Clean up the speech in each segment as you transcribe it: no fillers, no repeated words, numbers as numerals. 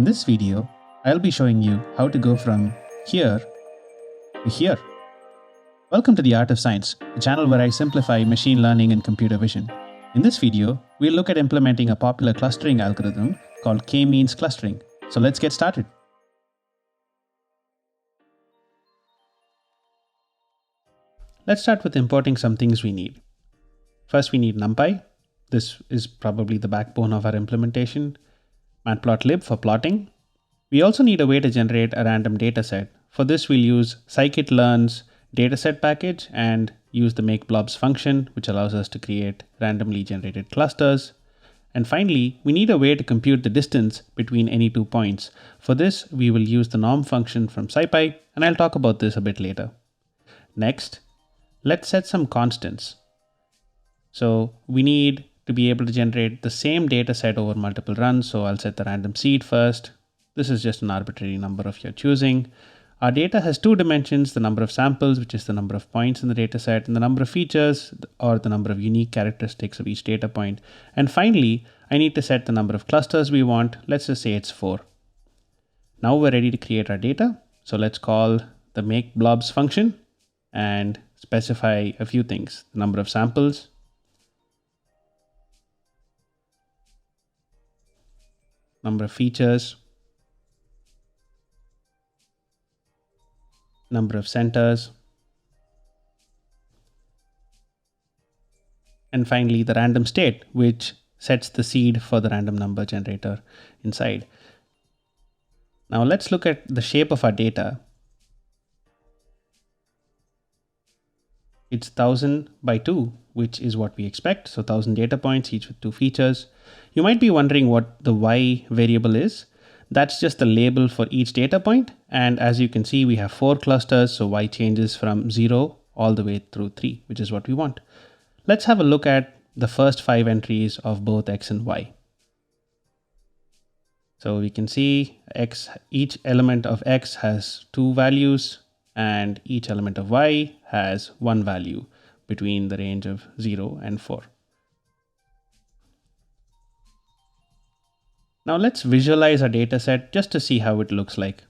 In this video, I'll be showing you how to go from here to here. Welcome to The Art of Science, the channel where I simplify machine learning and computer vision. In this video, we'll look at implementing a popular clustering algorithm called K-means clustering. So let's get started. Let's start with importing some things we need. First, we need NumPy. This is probably the backbone of our implementation. Matplotlib for plotting. We also need a way to generate a random dataset. For this, we'll use scikit-learn's dataset package and use the makeBlobs function, which allows us to create randomly generated clusters. And finally, we need a way to compute the distance between any 2 points. For this, we will use the norm function from SciPy, and I'll talk about this a bit later. Next, let's set some constants. So we need to be able to generate the same data set over multiple runs. So I'll set the random seed first. This is just an arbitrary number of your choosing. Our data has 2 dimensions, the number of samples, which is the number of points in the data set, and the number of features or the number of unique characteristics of each data point. And finally, I need to set the number of clusters we want. Let's just say it's 4. Now we're ready to create our data. So let's call the makeBlobs function and specify a few things: the number of samples, number of features, number of centers, and finally the random state, which sets the seed for the random number generator inside. Now let's look at the shape of our data. It's 1000 by 2, which is what we expect. So 1000 data points, each with 2 features. You might be wondering what the y variable is. That's just the label for each data point. And as you can see, we have 4 clusters. So y changes from 0 all the way through 3, which is what we want. Let's have a look at the first 5 entries of both x and y. So we can see each element of x has 2 values, and each element of y has 1 value between the range of 0 and 4. Now let's visualize our data set just to see how it looks like.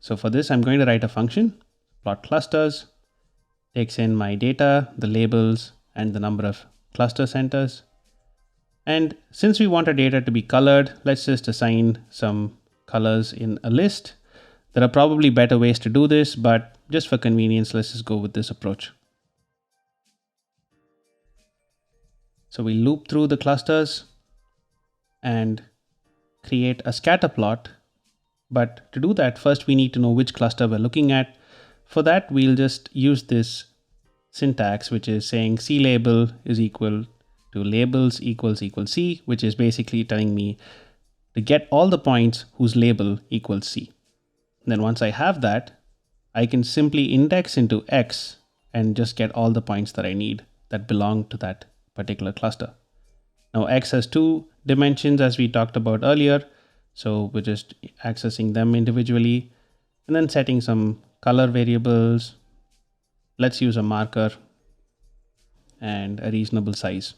So for this, I'm going to write a function, plot clusters, takes in my data, the labels, and the number of cluster centers. And since we want our data to be colored, let's just assign some colors in a list. There are probably better ways to do this, but just for convenience, let's just go with this approach. So we loop through the clusters and create a scatter plot. But to do that, first we need to know which cluster we're looking at. For that, we'll just use this syntax, which is saying cLabel is equal to labels equals C, which is basically telling me to get all the points whose label equals C. Then once I have that, I can simply index into X and just get all the points that I need that belong to that particular cluster. Now X has 2 dimensions, as we talked about earlier. So we're just accessing them individually and then setting some color variables. Let's use a marker and a reasonable size.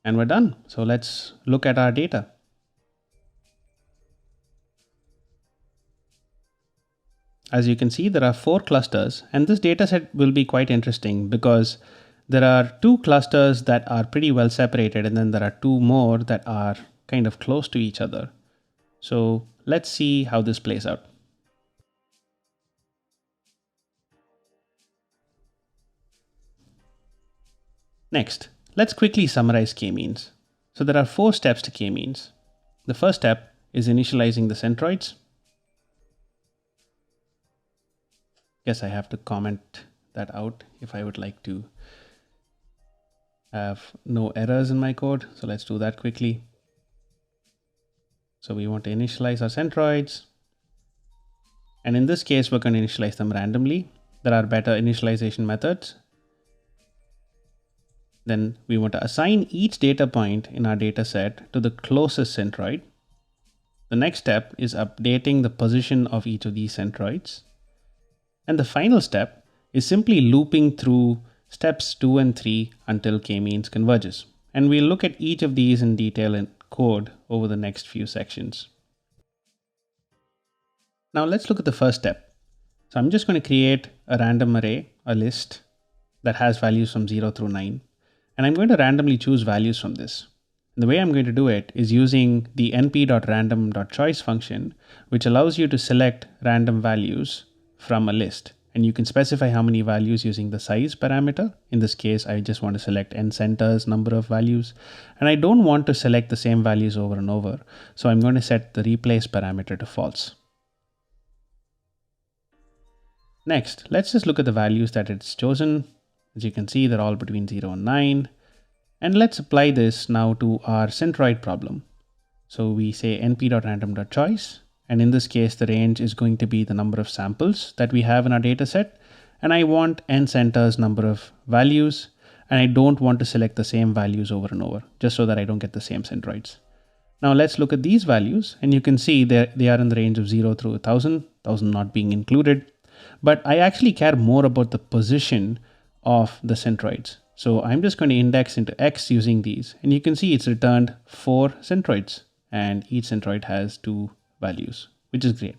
And we're done. So let's look at our data. As you can see, there are 4 clusters, and this dataset will be quite interesting because there are 2 clusters that are pretty well separated, and then there are 2 more that are kind of close to each other. So let's see how this plays out. Next, let's quickly summarize K-means. So there are 4 steps to K-means. The first step is initializing the centroids. Guess I have to comment that out if I would like to have no errors in my code. So let's do that quickly. So we want to initialize our centroids. And in this case, we're going to initialize them randomly. There are better initialization methods. Then we want to assign each data point in our data set to the closest centroid. The next step is updating the position of each of these centroids. And the final step is simply looping through steps 2 and 3 until K-means converges. And we'll look at each of these in detail in code over the next few sections. Now let's look at the first step. So I'm just going to create a random array, a list that has values from 0 through 9. And I'm going to randomly choose values from this. And the way I'm going to do it is using the np.random.choice function, which allows you to select random values from a list. And you can specify how many values using the size parameter. In this case, I just want to select n centers number of values. And I don't want to select the same values over and over. So I'm going to set the replace parameter to false. Next, let's just look at the values that it's chosen. As you can see, they're all between 0 and 9. And let's apply this now to our centroid problem. So we say np.random.choice. And in this case, the range is going to be the number of samples that we have in our data set. And I want n centers number of values. And I don't want to select the same values over and over, just so that I don't get the same centroids. Now let's look at these values. And you can see they are in the range of 0 through 1000, 1000 not being included. But I actually care more about the position of the centroids. So I'm just going to index into X using these. And you can see it's returned 4 centroids. And each centroid has 2 values, which is great.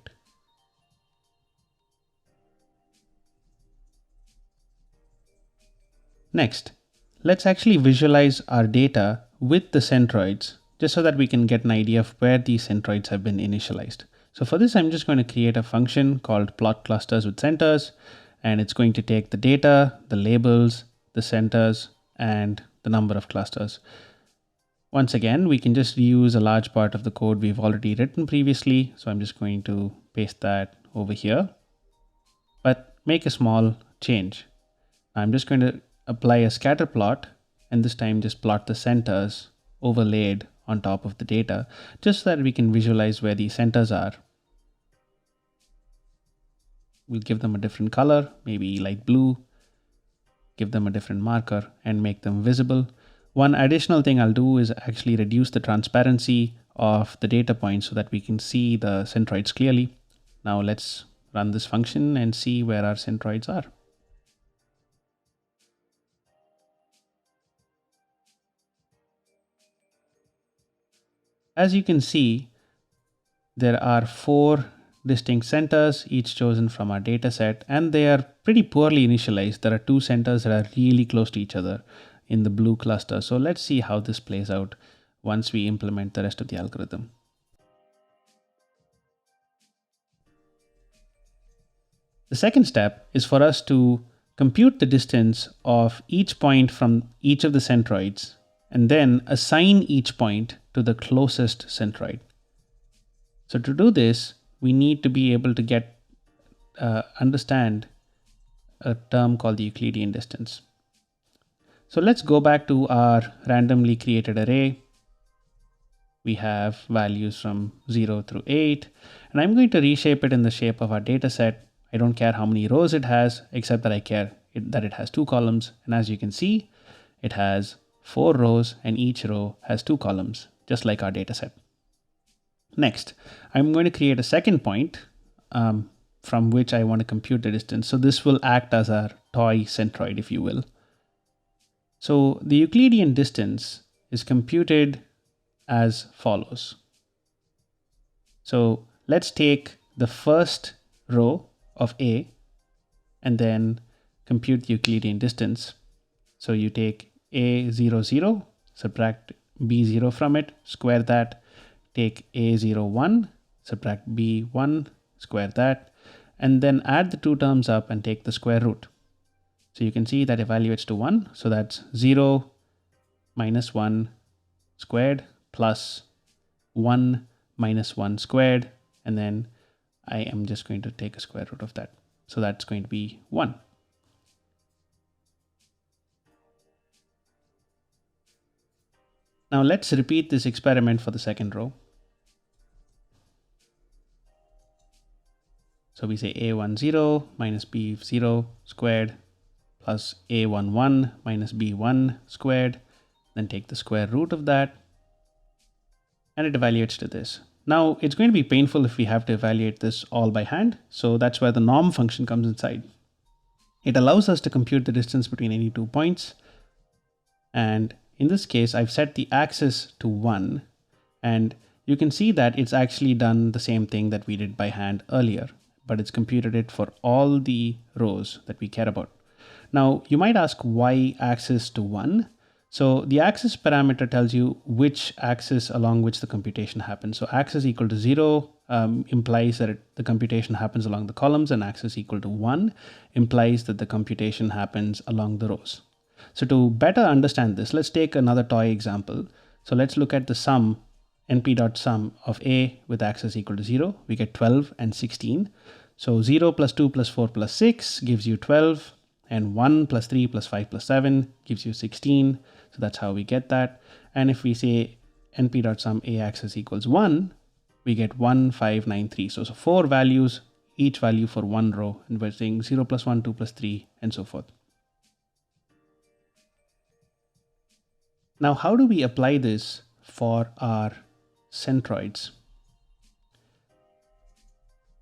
Next, let's actually visualize our data with the centroids, just so that we can get an idea of where these centroids have been initialized. So for this, I'm just going to create a function called plot clusters with centers. And it's going to take the data, the labels, the centers, and the number of clusters. Once again, we can just reuse a large part of the code we've already written previously. So I'm just going to paste that over here, but make a small change. I'm just going to apply a scatter plot, and this time just plot the centers overlaid on top of the data, just so that we can visualize where the centers are. We'll give them a different color, maybe light blue, give them a different marker and make them visible. One additional thing I'll do is actually reduce the transparency of the data points so that we can see the centroids clearly. Now let's run this function and see where our centroids are. As you can see, there are 4 distinct centers, each chosen from our data set, and they are pretty poorly initialized. There are 2 centers that are really close to each other in the blue cluster. So let's see how this plays out once we implement the rest of the algorithm. The second step is for us to compute the distance of each point from each of the centroids and then assign each point to the closest centroid. So to do this, we need to be able to understand a term called the Euclidean distance. So let's go back to our randomly created array. We have values from 0 through 8, and I'm going to reshape it in the shape of our data set. I don't care how many rows it has, except that I care that it has 2 columns. And as you can see, it has 4 rows and each row has 2 columns, just like our data set. Next, I'm going to create a second point from which I want to compute the distance. So this will act as our toy centroid, if you will. So the Euclidean distance is computed as follows. So let's take the first row of A and then compute the Euclidean distance. So you take A0, 0, subtract B0 from it, square that, take A0, 1, subtract B1, square that, and then add the 2 terms up and take the square root. So you can see that evaluates to 1. So that's 0 minus 1 squared plus 1 minus 1 squared. And then I am just going to take a square root of that. So that's going to be 1. Now let's repeat this experiment for the second row. So we say A10 minus B0 squared plus A11 minus B1 squared, then take the square root of that, and it evaluates to this. Now it's going to be painful if we have to evaluate this all by hand, so that's where the norm function comes inside. It allows us to compute the distance between any 2 points, and in this case, I've set the axis to 1, and you can see that it's actually done the same thing that we did by hand earlier, but it's computed it for all the rows that we care about. Now, you might ask why axis to 1? So the axis parameter tells you which axis along which the computation happens. So axis equal to 0 implies that the computation happens along the columns, and axis equal to 1 implies that the computation happens along the rows. So to better understand this, let's take another toy example. So let's look at the sum, np.sum of a with axis equal to 0. We get 12 and 16. So 0 plus 2 plus 4 plus 6 gives you 12, and 1 plus 3 plus 5 plus 7 gives you 16. So that's how we get that. And if we say np.sum a axis equals 1, we get 1, 5, 9, 3. So 4 values, each value for one row, and we're saying 0 plus 1, 2 plus 3, and so forth. Now, how do we apply this for our centroids?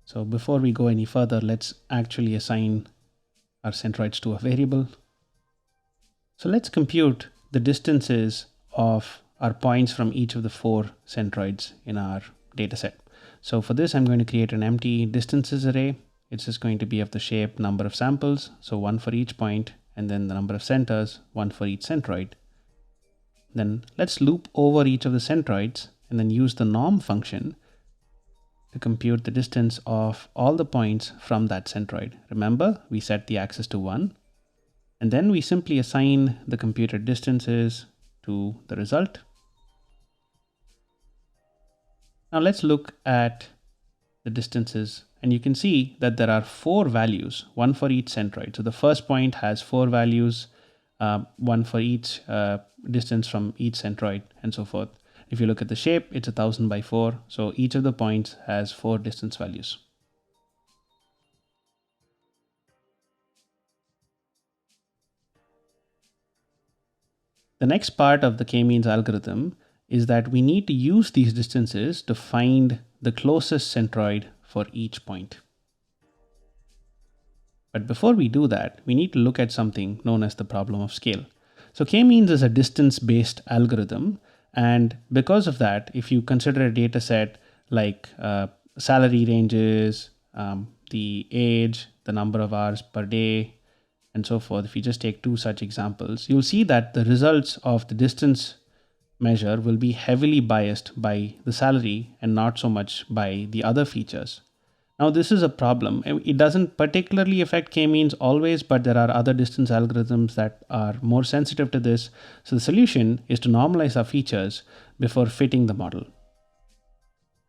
So before we go any further, let's actually assign our centroids to a variable. So let's compute the distances of our points from each of the 4 centroids in our dataset. So for this, I'm going to create an empty distances array. It's just going to be of the shape number of samples, so 1 for each point, and then the number of centers, 1 for each centroid. Then let's loop over each of the centroids and then use the norm function to compute the distance of all the points from that centroid. Remember, we set the axis to 1, and then we simply assign the computed distances to the result. Now let's look at the distances, and you can see that there are 4 values, 1 for each centroid. So the first point has 4 values, 1 for each distance from each centroid, and so forth. If you look at the shape, it's 1000 by 4. So each of the points has 4 distance values. The next part of the K-means algorithm is that we need to use these distances to find the closest centroid for each point. But before we do that, we need to look at something known as the problem of scale. So K-means is a distance-based algorithm, and because of that, if you consider a data set like salary ranges, the age, the number of hours per day, and so forth, if you just take 2 such examples, you'll see that the results of the distance measure will be heavily biased by the salary and not so much by the other features. Now, this is a problem. It doesn't particularly affect K-means always, but there are other distance algorithms that are more sensitive to this. So the solution is to normalize our features before fitting the model.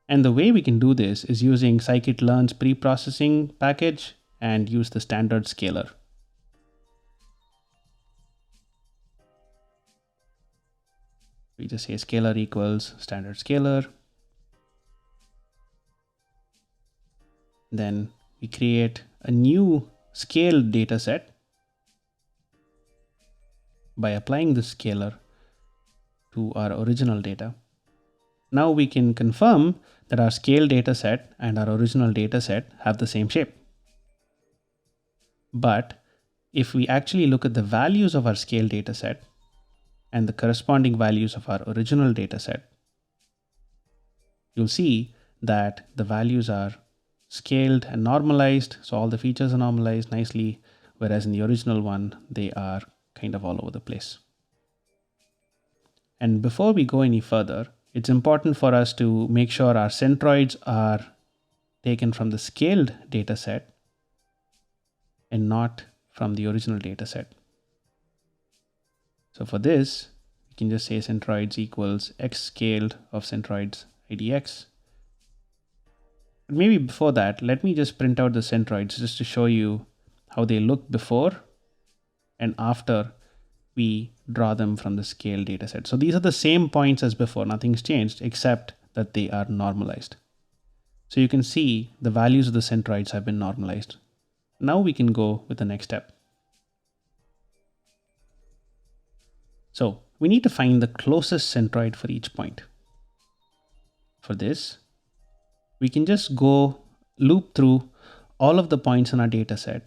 And the way we can do this is using scikit-learn's pre-processing package and use the standard scaler. We just say scalar equals standard scaler. Then we create a new scaled data set by applying the scalar to our original data. Now we can confirm that our scale data set and our original data set have the same shape. But if we actually look at the values of our scale data set and the corresponding values of our original data set, you'll see that the values are scaled and normalized. So all the features are normalized nicely, whereas in the original one, they are kind of all over the place. And before we go any further, it's important for us to make sure our centroids are taken from the scaled data set and not from the original data set. So for this, we can just say centroids equals x scaled of centroids idx. But maybe before that, let me just print out the centroids just to show you how they look before and after we draw them from the scale dataset. So these are the same points as before, nothing's changed except that they are normalized. So you can see the values of the centroids have been normalized. Now we can go with the next step. So we need to find the closest centroid for each point. For this, we can just go loop through all of the points in our data set,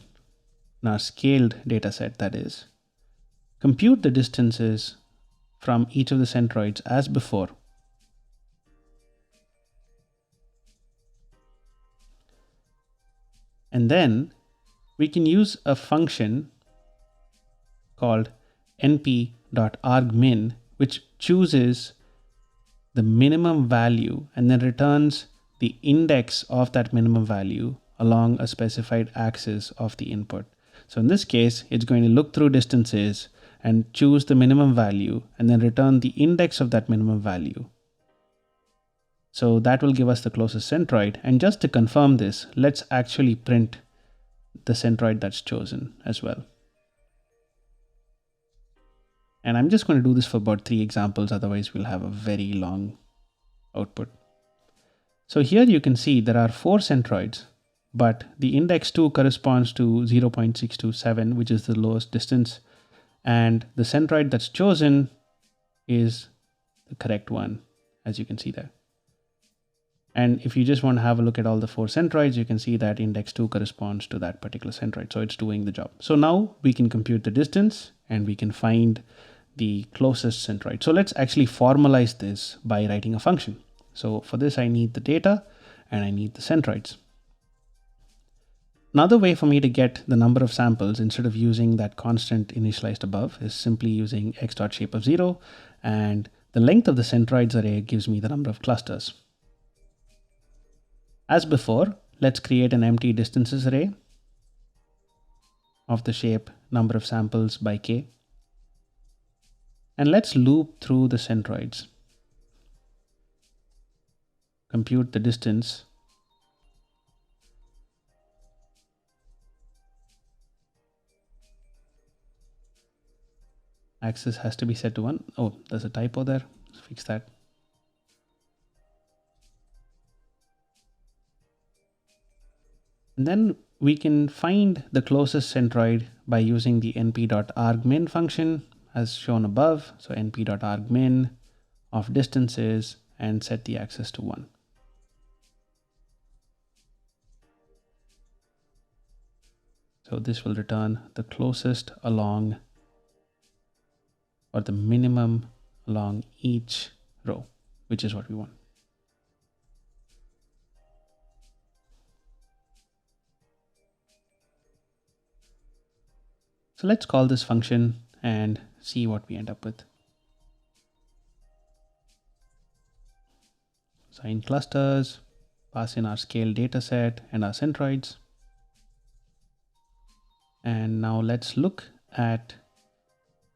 in our scaled data set that is, compute the distances from each of the centroids as before. And then we can use a function called np.argmin, which chooses the minimum value and then returns the index of that minimum value along a specified axis of the input. So in this case, it's going to look through distances and choose the minimum value and then return the index of that minimum value. So that will give us the closest centroid. And just to confirm this, let's actually print the centroid that's chosen as well. And I'm just going to do this for about 3 examples, otherwise we'll have a very long output. So here you can see there are 4 centroids, but the index 2 corresponds to 0.627, which is the lowest distance. And the centroid that's chosen is the correct one, as you can see there. And if you just want to have a look at all the 4 centroids, you can see that index 2 corresponds to that particular centroid. So it's doing the job. So now we can compute the distance and we can find the closest centroid. So let's actually formalize this by writing a function. So for this, I need the data and I need the centroids. Another way for me to get the number of samples instead of using that constant initialized above is simply using x.shape of 0, and the length of the centroids array gives me the number of clusters. As before, let's create an empty distances array of the shape number of samples by k. And let's loop through the centroids. Compute the distance. Axis has to be set to 1. Oh, there's a typo there. Let's fix that. And then we can find the closest centroid by using the np.argmin function as shown above. So np.argmin of distances and set the axis to 1. So this will return the closest along, or the minimum along each row, which is what we want. So let's call this function and see what we end up with. Assign clusters, pass in our scale data set and our centroids. And now let's look at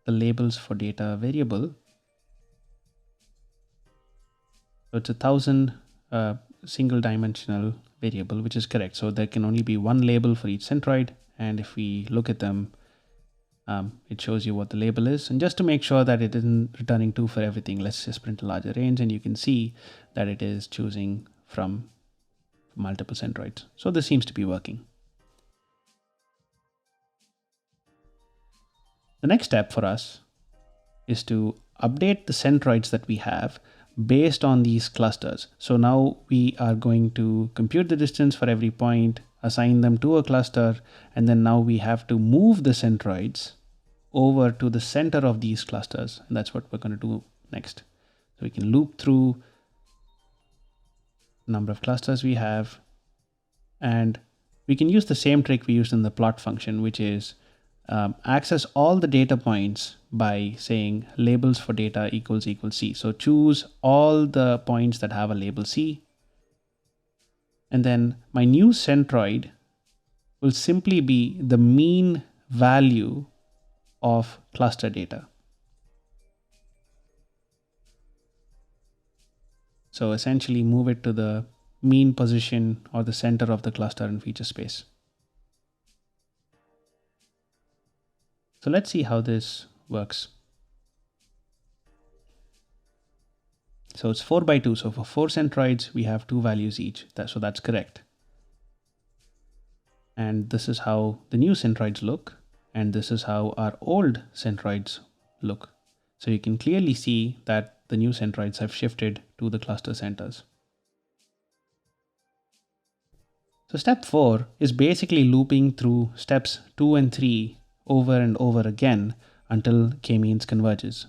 the labels for data variable. So it's 1,000 single dimensional variable, which is correct. So there can only be one label for each centroid. And if we look at them, it shows you what the label is. And just to make sure that it isn't returning 2 for everything, let's just print a larger range, and you can see that it is choosing from multiple centroids. So this seems to be working. The next step for us is to update the centroids that we have based on these clusters. So now we are going to compute the distance for every point, assign them to a cluster, and then now we have to move the centroids over to the center of these clusters. And that's what we're going to do next. So we can loop through the number of clusters we have, and we can use the same trick we used in the plot function, which is access all the data points by saying labels for data equals C. So choose all the points that have a label C. And then my new centroid will simply be the mean value of cluster data. So essentially move it to the mean position or the center of the cluster in feature space. So let's see how this works. So it's 4 by 2. So for 4 centroids, we have 2 values each. So that's correct. And this is how the new centroids look. And this is how our old centroids look. So you can clearly see that the new centroids have shifted to the cluster centers. So step 4 is basically looping through steps 2 and 3 over and over again until KMeans converges.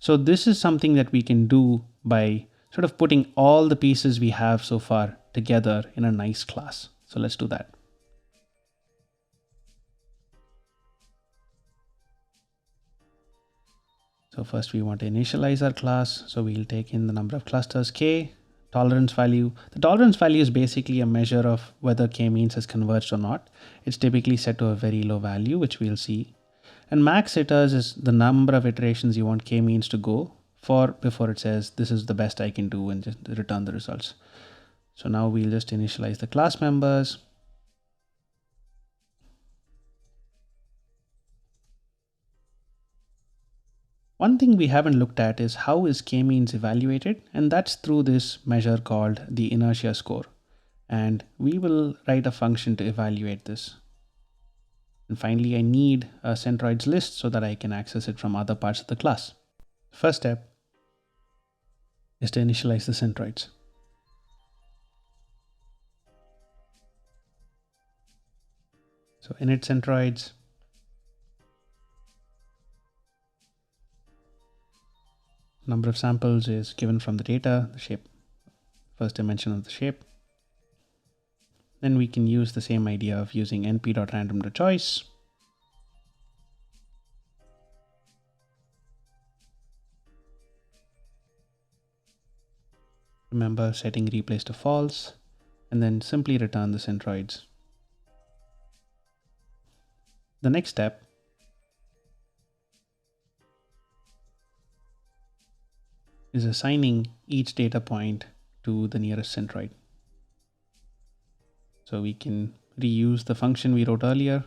So this is something that we can do by sort of putting all the pieces we have so far together in a nice class. So let's do that. So first we want to initialize our class. So we'll take in the number of clusters k, tolerance value. The tolerance value is basically a measure of whether k-means has converged or not. It's typically set to a very low value, which we'll see. And max iters is the number of iterations you want k-means to go for before it says this is the best I can do and just return the results. So now we'll just initialize the class members. One thing we haven't looked at is how is k-means evaluated, and that's through this measure called the inertia score. And we will write a function to evaluate this. And finally, I need a Centroids list so that I can access it from other parts of the class. First step is to initialize the Centroids. So init Centroids. Number of samples is given from the data, the shape, first dimension of the shape. Then we can use the same idea of using np.random.choice. Remember setting replace to false, and then simply return the Centroids. The next step is assigning each data point to the nearest Centroid. So we can reuse the function we wrote earlier.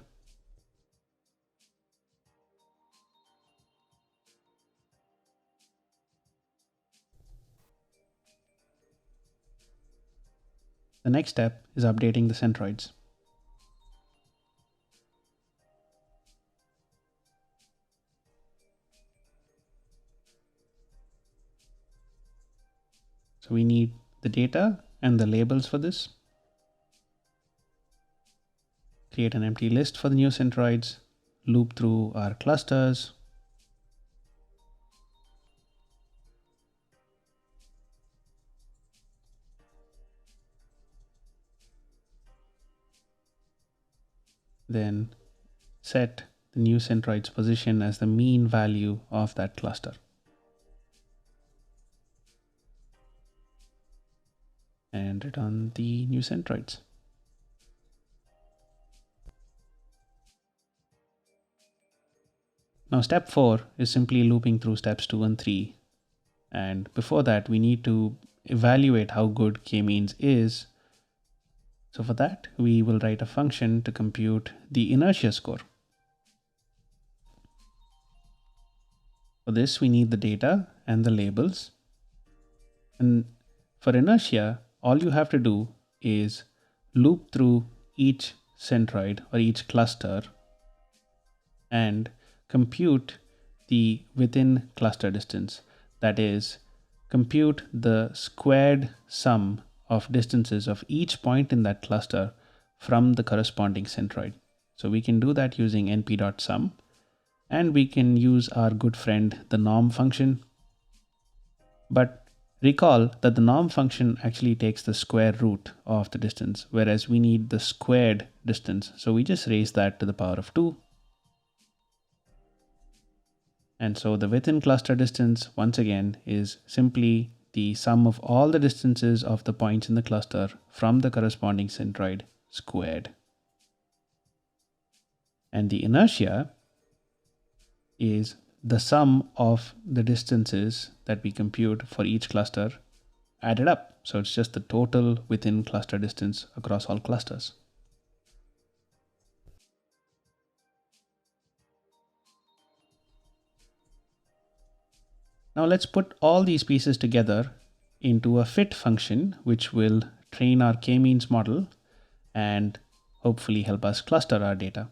The next step is updating the Centroids. So we need the data and the labels for this. Create an empty list for the new Centroids, loop through our clusters. Then set the new Centroid's position as the mean value of that cluster. And return the new Centroids. Now step 4 is simply looping through steps 2 and 3. And before that, we need to evaluate how good k-means is. So for that, we will write a function to compute the inertia score. For this, we need the data and the labels. And for inertia, all you have to do is loop through each centroid or each cluster and compute the within cluster distance. That is, compute the squared sum of distances of each point in that cluster from the corresponding centroid. So we can do that using np.sum, and we can use our good friend the norm function. But recall that the norm function actually takes the square root of the distance, whereas we need the squared distance. So we just raise that to the power of 2. And so the within cluster distance, once again, is simply the sum of all the distances of the points in the cluster from the corresponding centroid squared. And the inertia is the sum of the distances that we compute for each cluster added up. So it's just the total within cluster distance across all clusters. Now let's put all these pieces together into a fit function, which will train our k-means model and hopefully help us cluster our data.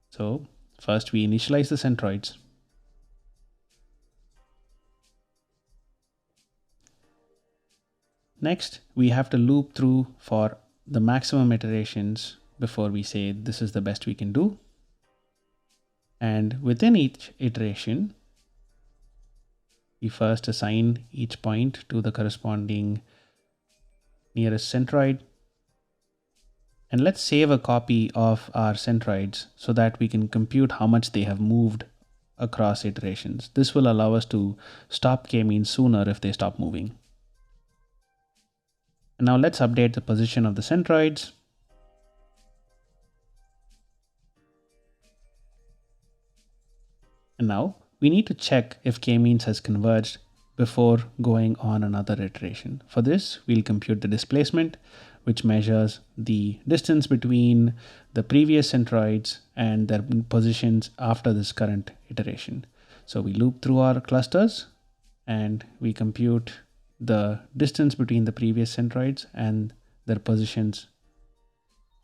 So first we initialize the centroids. Next, we have to loop through for the maximum iterations before we say this is the best we can do. And within each iteration, We first assign each point to the corresponding nearest centroid. And let's save a copy of our centroids so that we can compute how much they have moved across iterations. This will allow us to stop K-means sooner if they stop moving. And now let's update the position of the centroids. And now we need to check if K-means has converged before going on another iteration. For this, we'll compute the displacement, which measures the distance between the previous centroids and their positions after this current iteration. So we loop through our clusters and we compute the distance between the previous centroids and their positions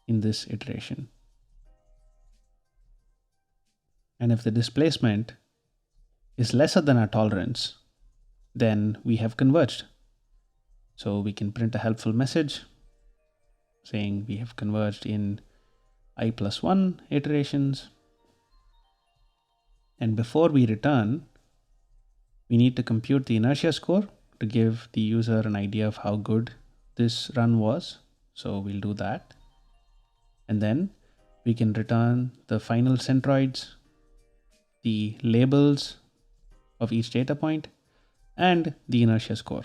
in this iteration. And if the displacement is lesser than our tolerance, then we have converged. So we can print a helpful message saying we have converged in i+1 iterations. And before we return, we need to compute the inertia score to give the user an idea of how good this run was. So we'll do that. And then we can return the final centroids, the labels of each data point, and the inertia score.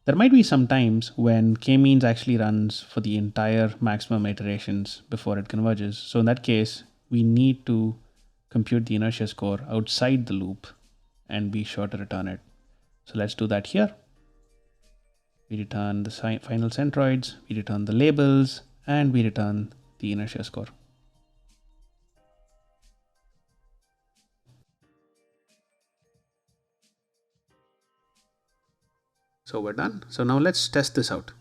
There might be some times when K-means actually runs for the entire maximum iterations before it converges. So in that case, we need to compute the inertia score outside the loop and be sure to return it. So let's do that here. We return the final centroids, we return the labels, and we return the inertia score. So we're done. So now let's test this out.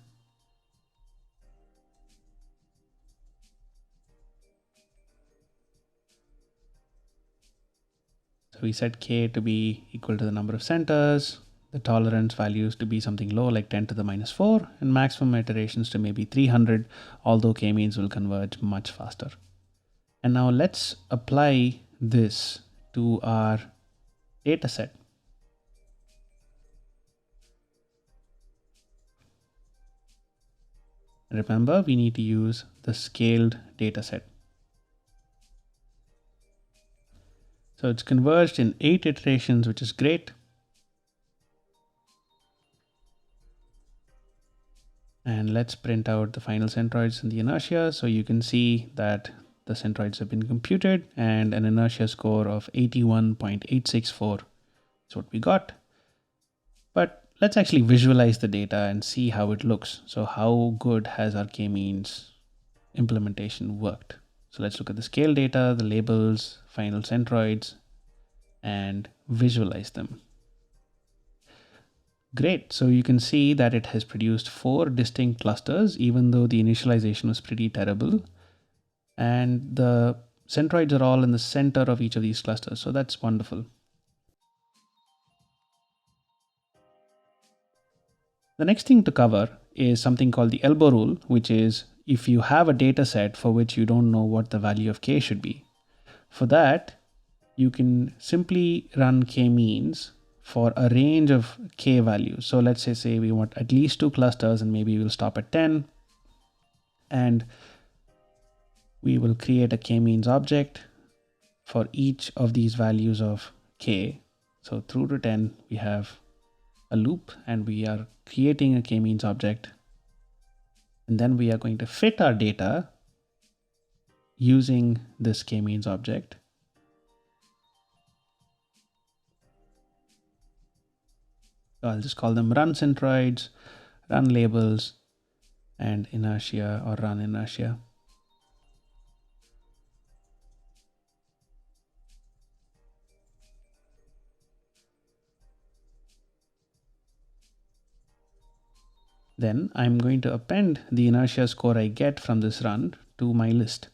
So we set K to be equal to the number of centers, the tolerance values to be something low like 10 to the minus 4, and maximum iterations to maybe 300, although K-means will converge much faster. And now let's apply this to our data set. Remember, we need to use the scaled data set. So it's converged in 8 iterations, which is great. And let's print out the final centroids and the inertia. So you can see that the centroids have been computed and an inertia score of 81.864 is what we got. But let's actually visualize the data and see how it looks. So how good has our K-means implementation worked? So let's look at the scale data, the labels, final centroids, and visualize them. Great. So you can see that it has produced 4 distinct clusters, even though the initialization was pretty terrible. And the centroids are all in the center of each of these clusters. So that's wonderful. The next thing to cover is something called the elbow rule, which is if you have a data set for which you don't know what the value of K should be. For that, you can simply run K-means for a range of K values. So let's say we want at least 2 clusters and maybe we'll stop at 10. And we will create a K-means object for each of these values of K. So through to 10, we have a loop and we are creating a K-means object. And then we are going to fit our data using this K-means object. So I'll just call them run centroids, run labels, and inertia or run inertia. Then I'm going to append the inertia score I get from this run to my list.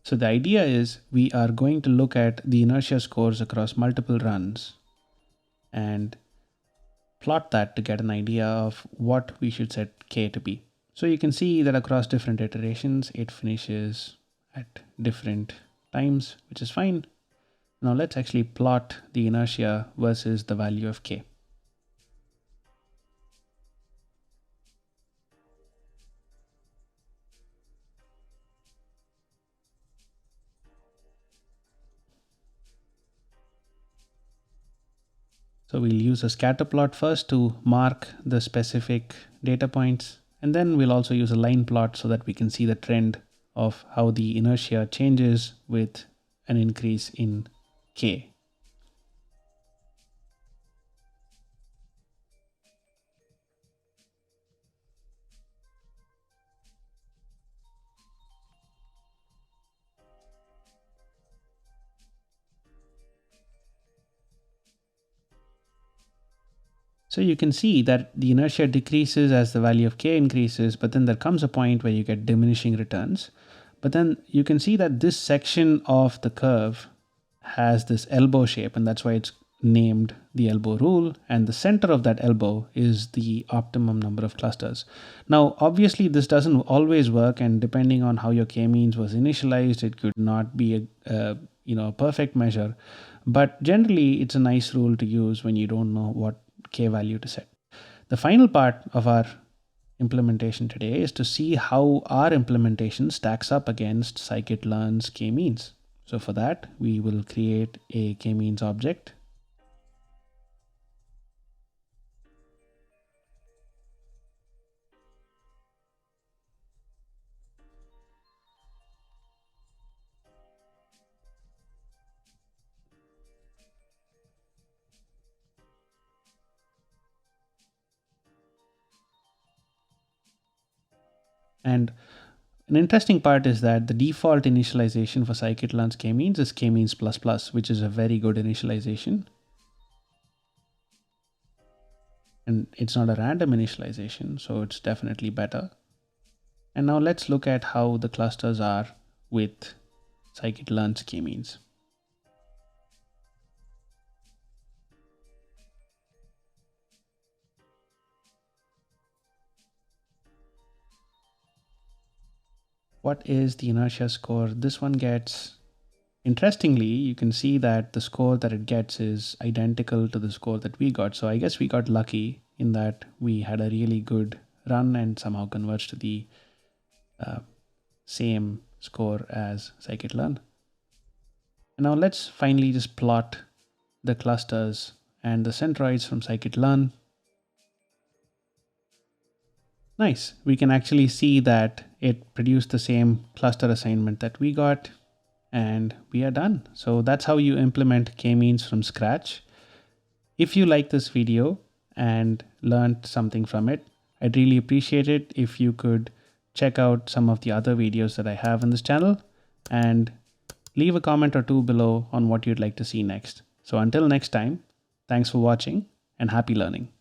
So the idea is we are going to look at the inertia scores across multiple runs and plot that to get an idea of what we should set K to be. So you can see that across different iterations, it finishes at different times, which is fine. Now let's actually plot the inertia versus the value of k. So we'll use a scatter plot first to mark the specific data points, and then we'll also use a line plot so that we can see the trend of how the inertia changes with an increase in k. So you can see that the inertia decreases as the value of k increases, but then there comes a point where you get diminishing returns. But then you can see that this section of the curve has this elbow shape, and that's why it's named the elbow rule, and the center of that elbow is the optimum number of clusters. Now obviously this doesn't always work, and depending on how your k-means was initialized, it could not be a perfect measure, but generally it's a nice rule to use when you don't know what k value to set. The final part of our implementation today is to see how our implementation stacks up against scikit-learn's k-means. So for that, we will create a k-means object. And an interesting part is that the default initialization for scikit-learn's k-means is k-means++, which is a very good initialization. And it's not a random initialization, so it's definitely better. And now let's look at how the clusters are with scikit-learn's k-means. What is the inertia score this one gets? Interestingly, you can see that the score that it gets is identical to the score that we got. So I guess we got lucky in that we had a really good run and somehow converged to the same score as scikit-learn. And now let's finally just plot the clusters and the centroids from scikit-learn. Nice. We can actually see that it produced the same cluster assignment that we got, and we are done. So that's how you implement k-means from scratch. If you like this video and learned something from it, I'd really appreciate it if you could check out some of the other videos that I have on this channel and leave a comment or two below on what you'd like to see next. So until next time, thanks for watching and happy learning.